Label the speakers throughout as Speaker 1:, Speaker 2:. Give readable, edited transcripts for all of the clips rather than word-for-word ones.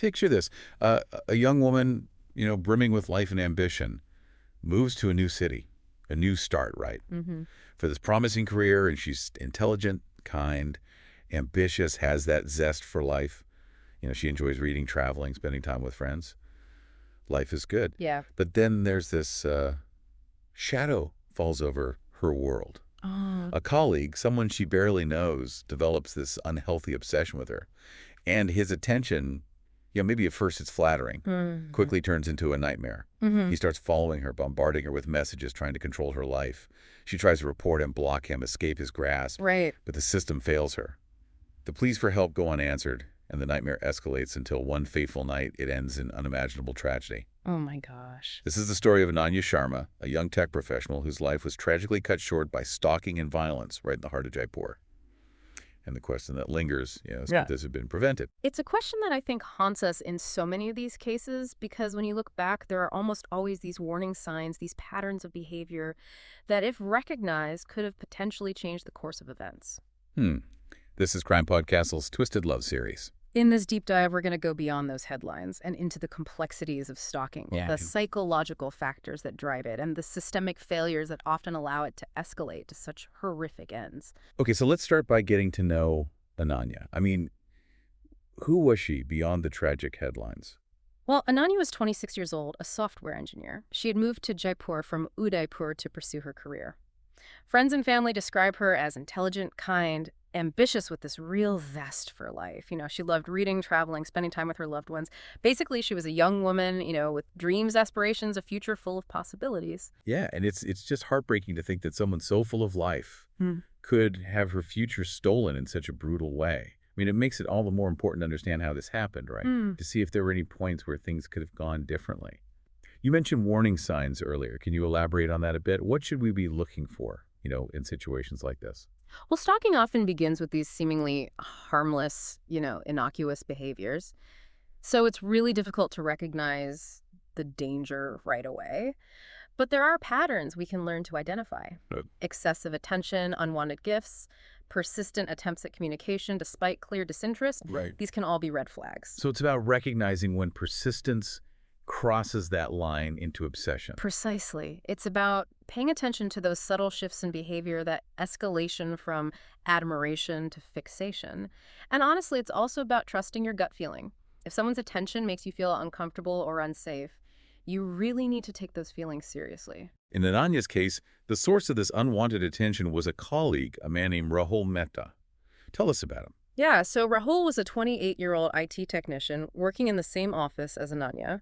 Speaker 1: Picture this. A young woman, brimming with life and ambition, moves to a new city, a new start, right? For this promising career, and she's intelligent, kind, ambitious, has that zest for life. She enjoys reading, traveling, spending time with friends. Life is good.
Speaker 2: Yeah.
Speaker 1: But then there's this shadow falls over her world.
Speaker 2: Oh.
Speaker 1: A colleague, someone she barely knows, develops this unhealthy obsession with her. And his attention, maybe at first it's flattering, quickly turns into a nightmare. He starts following her, bombarding her with messages, trying to control her life. She tries to report him, block him, escape his grasp.
Speaker 2: Right.
Speaker 1: But the system fails her. The pleas for help go unanswered, and the nightmare escalates until one fateful night it ends in unimaginable tragedy.
Speaker 2: Oh my gosh.
Speaker 1: This is the story of Anjali Sharma, a young tech professional whose life was tragically cut short by stalking and violence right in the heart of Jaipur. And the question that lingers, is could this have been prevented?
Speaker 2: It's a question that I think haunts us in so many of these cases because when you look back, there are almost always these warning signs, these patterns of behavior that, if recognized, could have potentially changed the course of events.
Speaker 1: This is CrimePod Castle's Twisted Love series.
Speaker 2: In this deep dive, we're going to go beyond those headlines and into the complexities of stalking, the psychological factors that drive it, and the systemic failures that often allow it to escalate to such horrific ends.
Speaker 1: Okay, so let's start by getting to know Ananya. I mean, who was she beyond the tragic headlines?
Speaker 2: Well, Ananya was 26 years old, a software engineer. She had moved to Jaipur from Udaipur to pursue her career. Friends and family describe her as intelligent, kind, ambitious with this real zest for life. She loved reading, traveling, spending time with her loved ones. Basically, she was a young woman, with dreams, aspirations, a future full of possibilities.
Speaker 1: Yeah, and it's just heartbreaking to think that someone so full of life could have her future stolen in such a brutal way. I mean, it makes it all the more important to understand how this happened, right? To see if there were any points where things could have gone differently. You mentioned warning signs earlier. Can you elaborate on that a bit? What should we be looking for, in situations like this?
Speaker 2: Well, stalking often begins with these seemingly harmless, innocuous behaviors. So it's really difficult to recognize the danger right away. But there are patterns we can learn to identify. Excessive attention, unwanted gifts, persistent attempts at communication despite clear disinterest.
Speaker 1: Right.
Speaker 2: These can all be red flags.
Speaker 1: So it's about recognizing when persistence crosses that line into obsession.
Speaker 2: Precisely. It's about paying attention to those subtle shifts in behavior, that escalation from admiration to fixation. And honestly, it's also about trusting your gut feeling. If someone's attention makes you feel uncomfortable or unsafe, you really need to take those feelings seriously.
Speaker 1: In Ananya's case, the source of this unwanted attention was a colleague, a man named Rahul Mehta. Tell us about him.
Speaker 2: Yeah, so Rahul was a 28-year-old IT technician working in the same office as Ananya.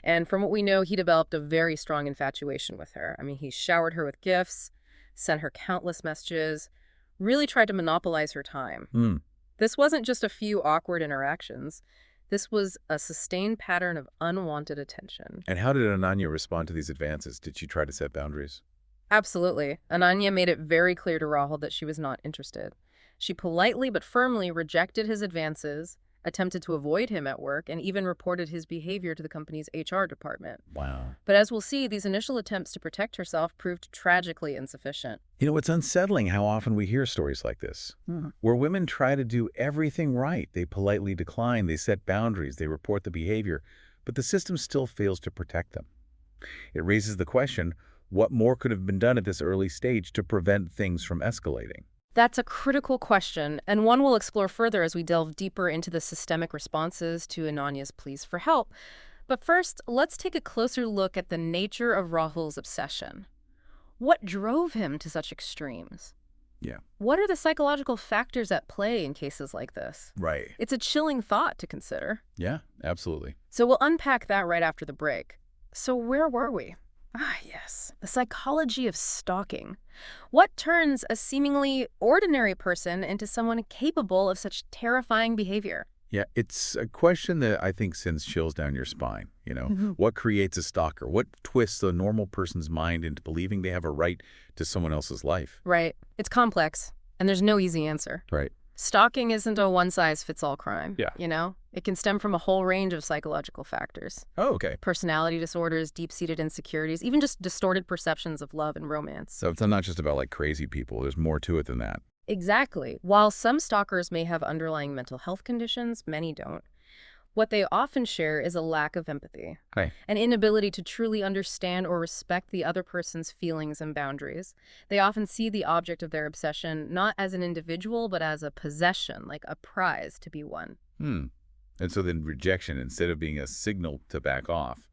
Speaker 2: And from what we know, he developed a very strong infatuation with her. I mean, he showered her with gifts, sent her countless messages, really tried to monopolize her time. This wasn't just a few awkward interactions. This was a sustained pattern of unwanted attention.
Speaker 1: And how did Ananya respond to these advances? Did she try to set boundaries?
Speaker 2: Absolutely. Ananya made it very clear to Rahul that she was not interested. She politely but firmly rejected his advances, attempted to avoid him at work, and even reported his behavior to the company's HR department.
Speaker 1: Wow.
Speaker 2: But as we'll see, these initial attempts to protect herself proved tragically insufficient.
Speaker 1: It's unsettling how often we hear stories like this, where women try to do everything right. They politely decline, they set boundaries, they report the behavior, but the system still fails to protect them. It raises the question, what more could have been done at this early stage to prevent things from escalating?
Speaker 2: That's a critical question, and one we'll explore further as we delve deeper into the systemic responses to Ananya's pleas for help. But first, let's take a closer look at the nature of Rahul's obsession. What drove him to such extremes?
Speaker 1: Yeah.
Speaker 2: What are the psychological factors at play in cases like this?
Speaker 1: Right.
Speaker 2: It's a chilling thought to consider.
Speaker 1: Yeah, absolutely.
Speaker 2: So we'll unpack that right after the break. So where were we? Ah, yes, the psychology of stalking. What turns a seemingly ordinary person into someone capable of such terrifying behavior?
Speaker 1: Yeah, it's a question that I think sends chills down your spine. What creates a stalker? What twists a normal person's mind into believing they have a right to someone else's life?
Speaker 2: Right. It's complex, and there's no easy answer.
Speaker 1: Right.
Speaker 2: Stalking isn't a one-size-fits-all crime.
Speaker 1: Yeah.
Speaker 2: It can stem from a whole range of psychological factors.
Speaker 1: Oh, okay.
Speaker 2: Personality disorders, deep-seated insecurities, even just distorted perceptions of love and romance.
Speaker 1: So it's not just about crazy people. There's more to it than that.
Speaker 2: Exactly. While some stalkers may have underlying mental health conditions, many don't. What they often share is a lack of empathy,
Speaker 1: Hi.
Speaker 2: an inability to truly understand or respect the other person's feelings and boundaries. They often see the object of their obsession not as an individual, but as a possession, like a prize to be won.
Speaker 1: Hmm. And so then rejection, instead of being a signal to back off,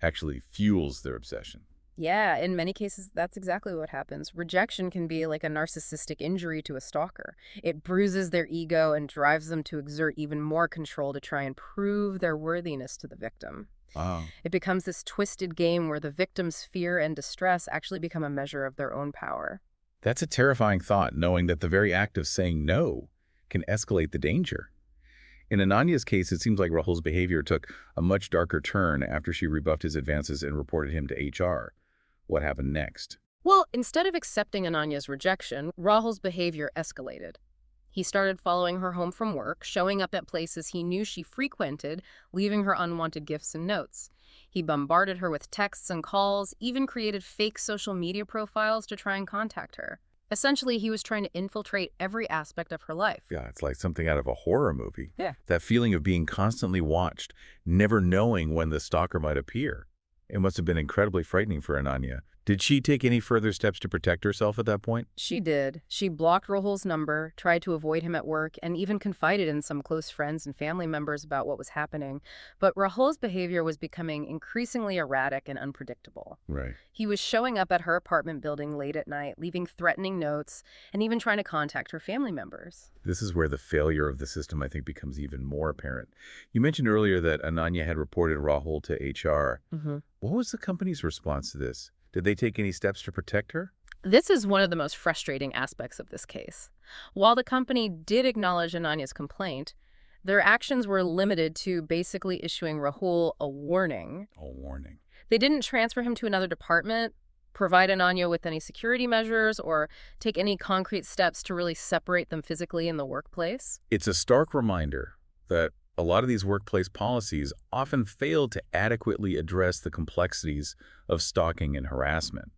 Speaker 1: actually fuels their obsession.
Speaker 2: Yeah, in many cases, that's exactly what happens. Rejection can be like a narcissistic injury to a stalker. It bruises their ego and drives them to exert even more control to try and prove their worthiness to the victim.
Speaker 1: Oh.
Speaker 2: It becomes this twisted game where the victim's fear and distress actually become a measure of their own power.
Speaker 1: That's a terrifying thought, knowing that the very act of saying no can escalate the danger. In Ananya's case, it seems like Rahul's behavior took a much darker turn after she rebuffed his advances and reported him to HR. What happened next?
Speaker 2: Well, instead of accepting Ananya's rejection, Rahul's behavior escalated. He started following her home from work, showing up at places he knew she frequented, leaving her unwanted gifts and notes. He bombarded her with texts and calls, even created fake social media profiles to try and contact her. Essentially, he was trying to infiltrate every aspect of her life.
Speaker 1: Yeah, it's like something out of a horror movie.
Speaker 2: Yeah.
Speaker 1: That feeling of being constantly watched, never knowing when the stalker might appear. It must have been incredibly frightening for Ananya. Did she take any further steps to protect herself at that point?
Speaker 2: She did. She blocked Rahul's number, tried to avoid him at work, and even confided in some close friends and family members about what was happening. But Rahul's behavior was becoming increasingly erratic and unpredictable.
Speaker 1: Right.
Speaker 2: He was showing up at her apartment building late at night, leaving threatening notes, and even trying to contact her family members.
Speaker 1: This is where the failure of the system, I think, becomes even more apparent. You mentioned earlier that Ananya had reported Rahul to HR. What was the company's response to this? Did they take any steps to protect her?
Speaker 2: This is one of the most frustrating aspects of this case. While the company did acknowledge Ananya's complaint, their actions were limited to basically issuing Rahul a warning.
Speaker 1: A warning.
Speaker 2: They didn't transfer him to another department, provide Ananya with any security measures, or take any concrete steps to really separate them physically in the workplace.
Speaker 1: It's a stark reminder that a lot of these workplace policies often fail to adequately address the complexities of stalking and harassment.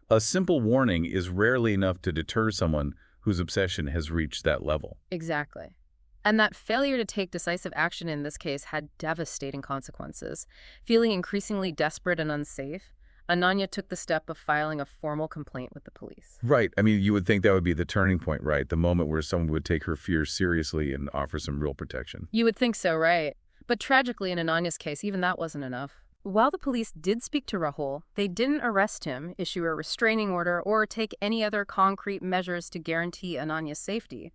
Speaker 1: A simple warning is rarely enough to deter someone whose obsession has reached that level.
Speaker 2: Exactly. And that failure to take decisive action in this case had devastating consequences. Feeling increasingly desperate and unsafe, Ananya took the step of filing a formal complaint with the police.
Speaker 1: Right. I mean, you would think that would be the turning point, right? The moment where someone would take her fears seriously and offer some real protection.
Speaker 2: You would think so, right? But tragically, in Ananya's case, even that wasn't enough. While the police did speak to Rahul, they didn't arrest him, issue a restraining order, or take any other concrete measures to guarantee Ananya's safety.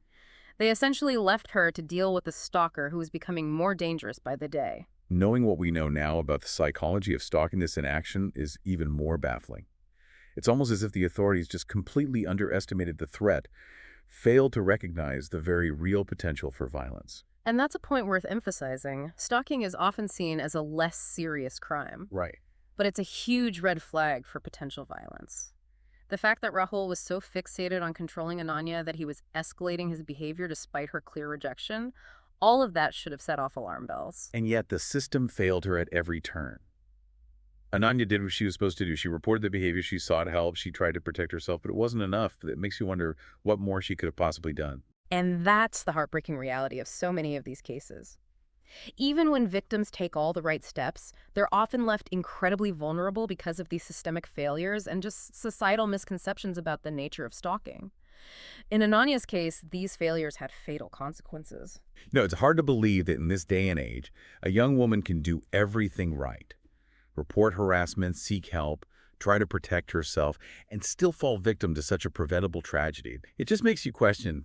Speaker 2: They essentially left her to deal with the stalker who was becoming more dangerous by the day.
Speaker 1: Knowing what we know now about the psychology of stalkiness in action is even more baffling. It's almost as if the authorities just completely underestimated the threat, failed to recognize the very real potential for violence.
Speaker 2: And that's a point worth emphasizing. Stalking is often seen as a less serious crime.
Speaker 1: Right.
Speaker 2: But it's a huge red flag for potential violence. The fact that Rahul was so fixated on controlling Ananya that he was escalating his behavior despite her clear rejection, all of that should have set off alarm bells.
Speaker 1: And yet the system failed her at every turn. Ananya did what she was supposed to do. She reported the behavior, she sought help, she tried to protect herself, but it wasn't enough. It makes you wonder what more she could have possibly done.
Speaker 2: And that's the heartbreaking reality of so many of these cases. Even when victims take all the right steps, they're often left incredibly vulnerable because of these systemic failures and just societal misconceptions about the nature of stalking. In Ananya's case, these failures had fatal consequences.
Speaker 1: No, it's hard to believe that in this day and age, a young woman can do everything right. Report harassment, seek help, try to protect herself, and still fall victim to such a preventable tragedy. It just makes you question,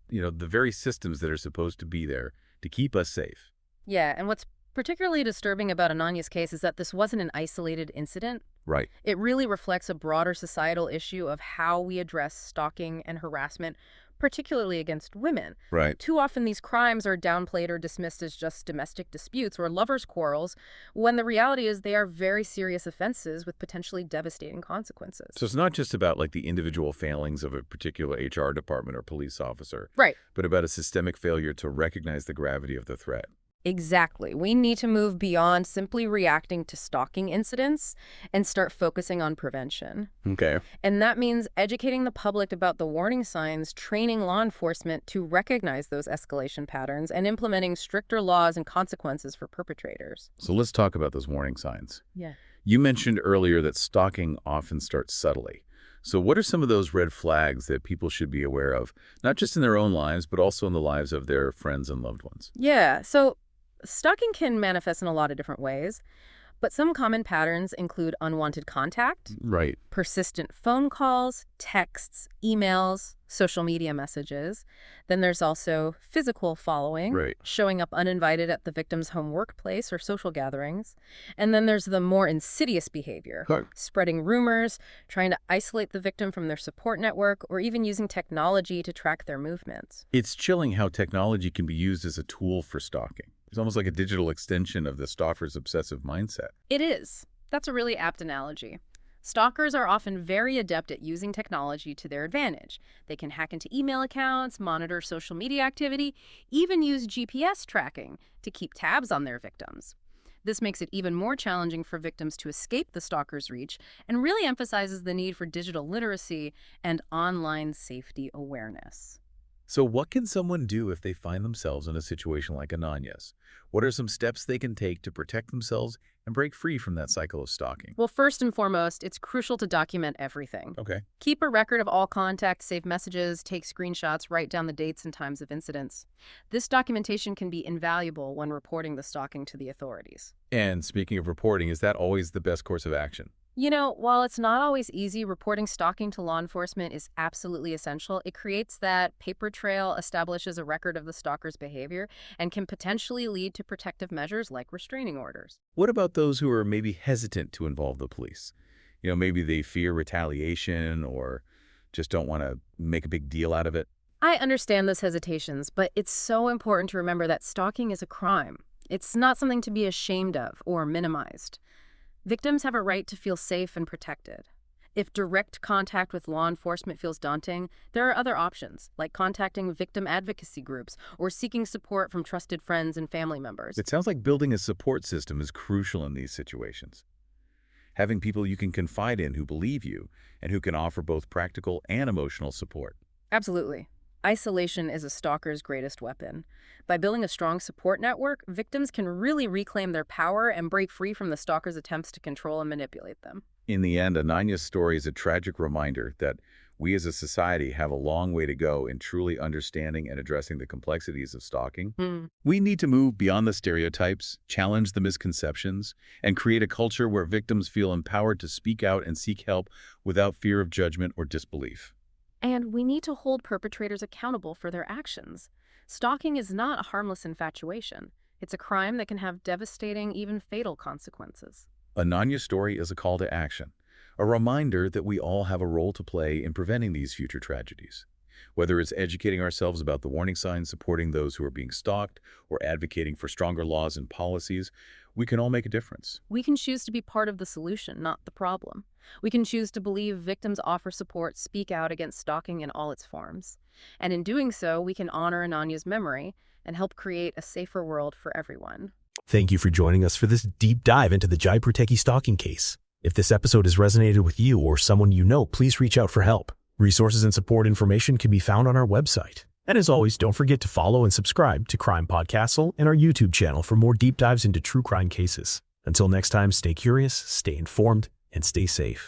Speaker 1: the very systems that are supposed to be there to keep us safe.
Speaker 2: Yeah, and what's particularly disturbing about Ananya's case is that this wasn't an isolated incident.
Speaker 1: Right.
Speaker 2: It really reflects a broader societal issue of how we address stalking and harassment, particularly against women.
Speaker 1: Right.
Speaker 2: Too often these crimes are downplayed or dismissed as just domestic disputes or lovers' quarrels, when the reality is they are very serious offenses with potentially devastating consequences.
Speaker 1: So it's not just about the individual failings of a particular HR department or police officer.
Speaker 2: Right.
Speaker 1: But about a systemic failure to recognize the gravity of the threat.
Speaker 2: Exactly. We need to move beyond simply reacting to stalking incidents and start focusing on prevention.
Speaker 1: Okay.
Speaker 2: And that means educating the public about the warning signs, training law enforcement to recognize those escalation patterns, and implementing stricter laws and consequences for perpetrators.
Speaker 1: So let's talk about those warning signs.
Speaker 2: Yeah.
Speaker 1: You mentioned earlier that stalking often starts subtly. So what are some of those red flags that people should be aware of, not just in their own lives, but also in the lives of their friends and loved ones?
Speaker 2: Yeah, so stalking can manifest in a lot of different ways, but some common patterns include unwanted contact,
Speaker 1: Right.
Speaker 2: persistent phone calls, texts, emails, social media messages. Then there's also physical following,
Speaker 1: Right.
Speaker 2: showing up uninvited at the victim's home workplace or social gatherings. And then there's the more insidious behavior,
Speaker 1: Okay.
Speaker 2: spreading rumors, trying to isolate the victim from their support network, or even using technology to track their movements.
Speaker 1: It's chilling how technology can be used as a tool for stalking. It's almost like a digital extension of the stalker's obsessive mindset.
Speaker 2: It is. That's a really apt analogy. Stalkers are often very adept at using technology to their advantage. They can hack into email accounts, monitor social media activity, even use GPS tracking to keep tabs on their victims. This makes it even more challenging for victims to escape the stalker's reach and really emphasizes the need for digital literacy and online safety awareness.
Speaker 1: So what can someone do if they find themselves in a situation like Ananya's? What are some steps they can take to protect themselves and break free from that cycle of stalking?
Speaker 2: Well, first and foremost, it's crucial to document everything.
Speaker 1: Okay.
Speaker 2: Keep a record of all contacts, save messages, take screenshots, write down the dates and times of incidents. This documentation can be invaluable when reporting the stalking to the authorities.
Speaker 1: And speaking of reporting, is that always the best course of action?
Speaker 2: You know, while it's not always easy, reporting stalking to law enforcement is absolutely essential. It creates that paper trail, establishes a record of the stalker's behavior, and can potentially lead to protective measures like restraining orders.
Speaker 1: What about those who are maybe hesitant to involve the police? Maybe they fear retaliation or just don't want to make a big deal out of it.
Speaker 2: I understand those hesitations, but it's so important to remember that stalking is a crime. It's not something to be ashamed of or minimized. Victims have a right to feel safe and protected. If direct contact with law enforcement feels daunting, there are other options, like contacting victim advocacy groups or seeking support from trusted friends and family members.
Speaker 1: It sounds like building a support system is crucial in these situations. Having people you can confide in who believe you and who can offer both practical and emotional support.
Speaker 2: Absolutely. Isolation is a stalker's greatest weapon. By building a strong support network, victims can really reclaim their power and break free from the stalker's attempts to control and manipulate them.
Speaker 1: In the end, Ananya's story is a tragic reminder that we as a society have a long way to go in truly understanding and addressing the complexities of stalking. We need to move beyond the stereotypes, challenge the misconceptions, and create a culture where victims feel empowered to speak out and seek help without fear of judgment or disbelief.
Speaker 2: And we need to hold perpetrators accountable for their actions. Stalking is not a harmless infatuation. It's a crime that can have devastating, even fatal consequences.
Speaker 1: Ananya's story is a call to action, a reminder that we all have a role to play in preventing these future tragedies. Whether it's educating ourselves about the warning signs, supporting those who are being stalked, or advocating for stronger laws and policies, we can all make a difference.
Speaker 2: We can choose to be part of the solution, not the problem. We can choose to believe victims offer support, speak out against stalking in all its forms. And in doing so, we can honor Ananya's memory and help create a safer world for everyone.
Speaker 3: Thank you for joining us for this deep dive into the Jaipur Techie Stalking Case. If this episode has resonated with you or someone you know, please reach out for help. Resources and support information can be found on our website. And as always, don't forget to follow and subscribe to CrimePod Castle and our YouTube channel for more deep dives into true crime cases. Until next time, stay curious, stay informed, and stay safe.